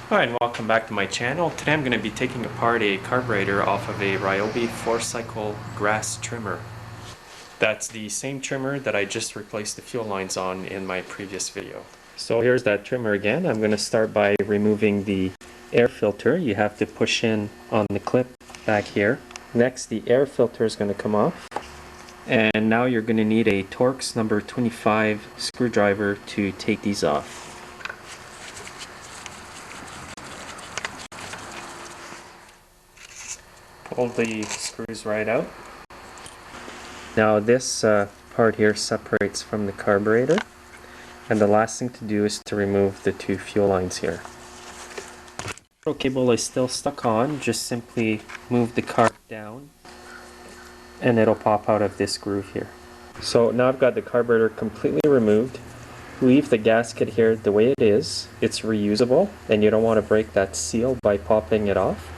Hi and welcome back to my channel. Today I'm going to be taking apart a carburetor off of a Ryobi 4-cycle grass trimmer. That's the same trimmer that I just replaced the fuel lines on in my previous video. So here's that trimmer again. I'm going to start by removing the air filter. You have to push in on the clip back here. Next, the air filter is going to come off. And now you're going to need a Torx number 25 screwdriver to take these off. Pull the screws right out. Now this part here separates from the carburetor, and the last thing to do is to remove the two fuel lines here. The cable is still stuck on. Just simply move the carb down and it'll pop out of this groove here. So now I've got the carburetor completely removed. Leave the gasket here the way it is. It's reusable and you don't want to break that seal by popping it off.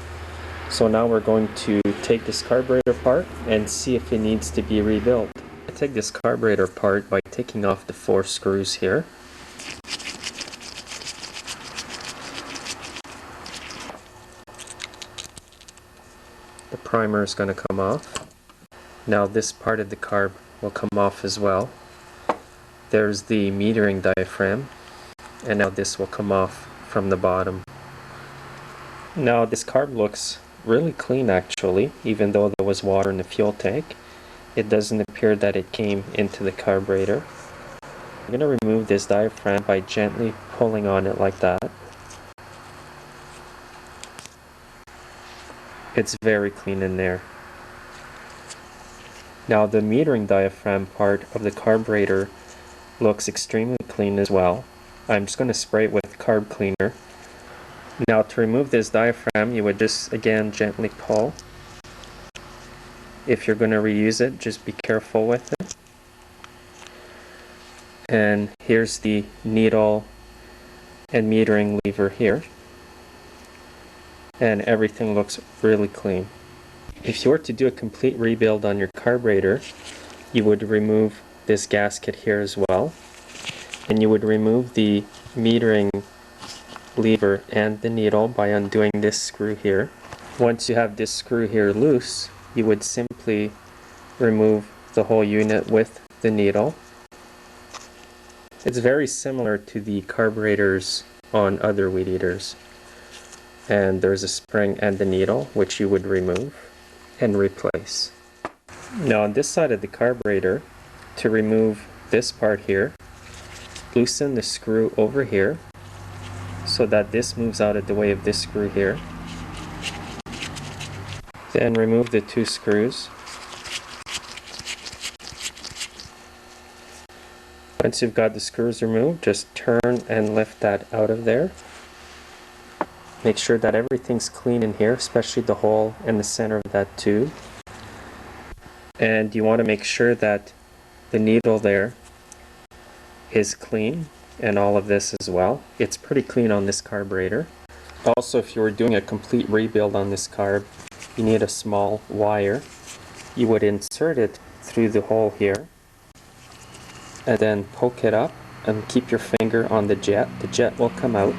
So now we're going to take this carburetor apart and see if it needs to be rebuilt. I take this carburetor apart by taking off the 4 screws here. The primer is going to come off. Now this part of the carb will come off as well. There's the metering diaphragm, and now this will come off from the bottom. Now this carb looks really clean actually, even though there was water in the fuel tank. It doesn't appear that it came into the carburetor. I'm going to remove this diaphragm by gently pulling on it like that. It's very clean in there. Now the metering diaphragm part of the carburetor looks extremely clean as well. I'm just going to spray it with carb cleaner. Now to remove this diaphragm, you would just again gently pull. If you're going to reuse it, just be careful with it. And here's the needle and metering lever here. And everything looks really clean. If you were to do a complete rebuild on your carburetor, you would remove this gasket here as well. And you would remove the metering lever and the needle by undoing this screw here. Once you have this screw here loose, you would simply remove the whole unit with the needle. It's very similar to the carburetors on other weed eaters. And there's a spring and the needle which you would remove and replace. Now on this side of the carburetor, to remove this part here, loosen the screw over here so that this moves out of the way of this screw here. Then remove the 2 screws. Once you've got the screws removed, just turn and lift that out of there. Make sure that everything's clean in here, especially the hole in the center of that tube. And you want to make sure that the needle there is clean, and all of this as well. It's pretty clean on this carburetor. Also, if you were doing a complete rebuild on this carb, you need a small wire. You would insert it through the hole here and then poke it up and keep your finger on the jet. The jet will come out.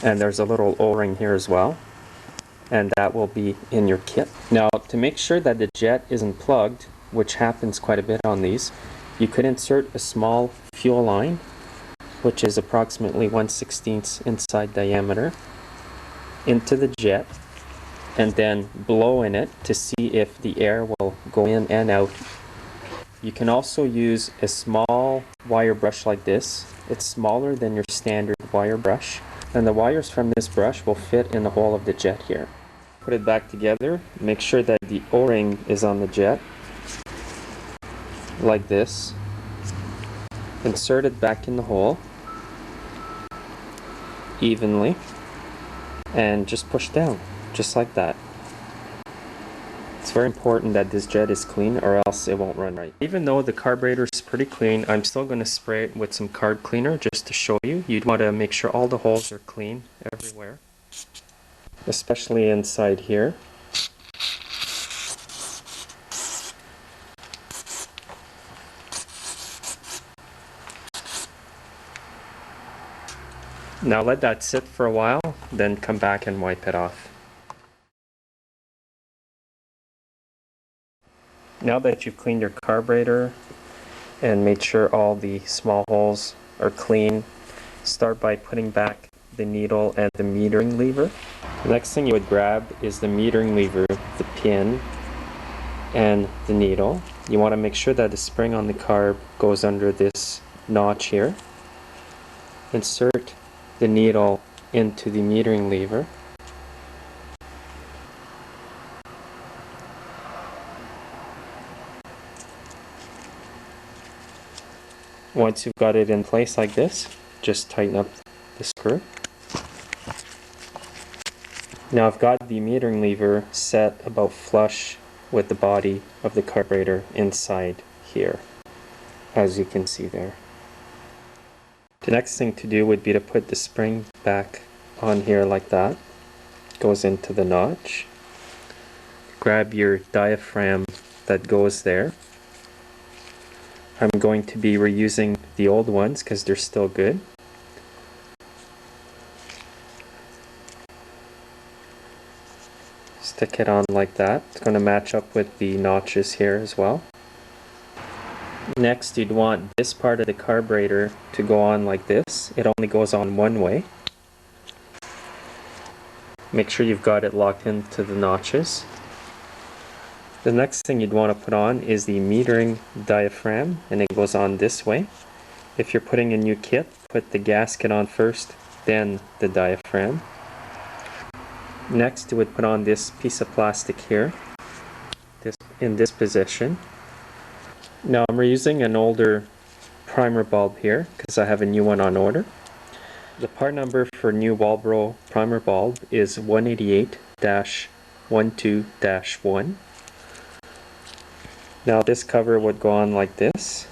And there's a little O-ring here as well, and that will be in your kit. Now to make sure that the jet isn't plugged, which happens quite a bit on these, you could insert a small fuel line, which is approximately 1/16 inside diameter, into the jet, and then blow in it to see if the air will go in and out. You can also use a small wire brush like this. It's smaller than your standard wire brush, and the wires from this brush will fit in the hole of the jet here. Put it back together, make sure that the O-ring is on the jet, like this. Insert it back in the hole evenly and just push down, just like that. It's very important that this jet is clean or else it won't run right. Even though the carburetor is pretty clean, I'm still going to spray it with some carb cleaner just to show you. You'd want to make sure all the holes are clean everywhere, especially inside here. Now let that sit for a while, then come back and wipe it off. Now that you've cleaned your carburetor and made sure all the small holes are clean, start by putting back the needle and the metering lever. The next thing you would grab is the metering lever, the pin, and the needle. You want to make sure that the spring on the carb goes under this notch here. Insert the needle into the metering lever. Once you've got it in place like this, just tighten up the screw. Now I've got the metering lever set about flush with the body of the carburetor inside here, as you can see there. The next thing to do would be to put the spring back on here like that. Goes into the notch. Grab your diaphragm that goes there. I'm going to be reusing the old ones because they're still good. Stick it on like that. It's going to match up with the notches here as well. Next, you'd want this part of the carburetor to go on like this. It only goes on one way. Make sure you've got it locked into the notches. The next thing you'd want to put on is the metering diaphragm, and it goes on this way. If you're putting a new kit, put the gasket on first, then the diaphragm. Next, you would put on this piece of plastic here, in this position. Now I'm reusing an older primer bulb here because I have a new one on order. The part number for new Walbro primer bulb is 188-12-1. Now this cover would go on like this,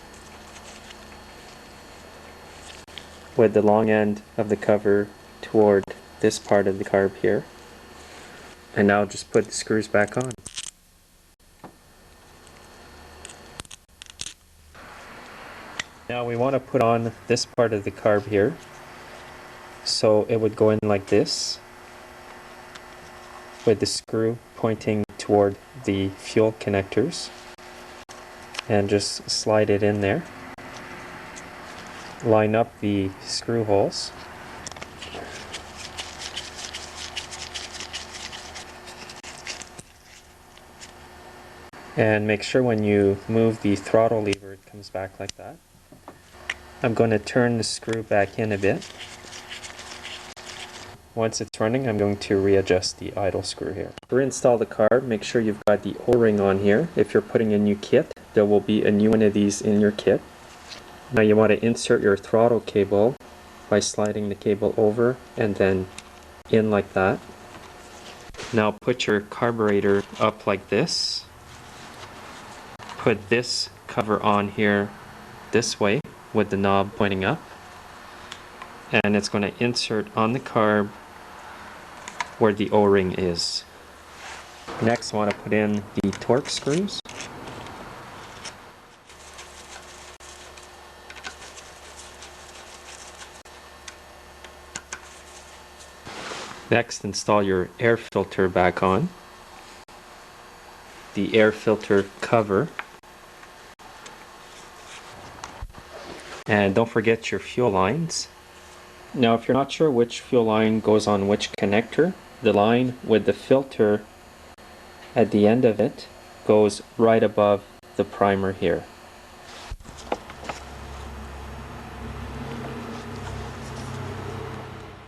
with the long end of the cover toward this part of the carb here. And now just put the screws back on. Now we want to put on this part of the carb here. So it would go in like this, with the screw pointing toward the fuel connectors. And just slide it in there. Line up the screw holes. And make sure when you move the throttle lever it comes back like that. I'm going to turn the screw back in a bit. Once it's running, I'm going to readjust the idle screw here. To reinstall the carb, make sure you've got the O-ring on here. If you're putting a new kit, there will be a new one of these in your kit. Now you want to insert your throttle cable by sliding the cable over and then in like that. Now put your carburetor up like this. Put this cover on here this way with the knob pointing up. And it's going to insert on the carb where the O-ring is. Next, I want to put in the torque screws. Next, install your air filter back on. The air filter cover. And don't forget your fuel lines. Now if you're not sure which fuel line goes on which connector, the line with the filter at the end of it goes right above the primer here.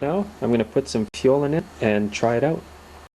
Now I'm going to put some fuel in it and try it out.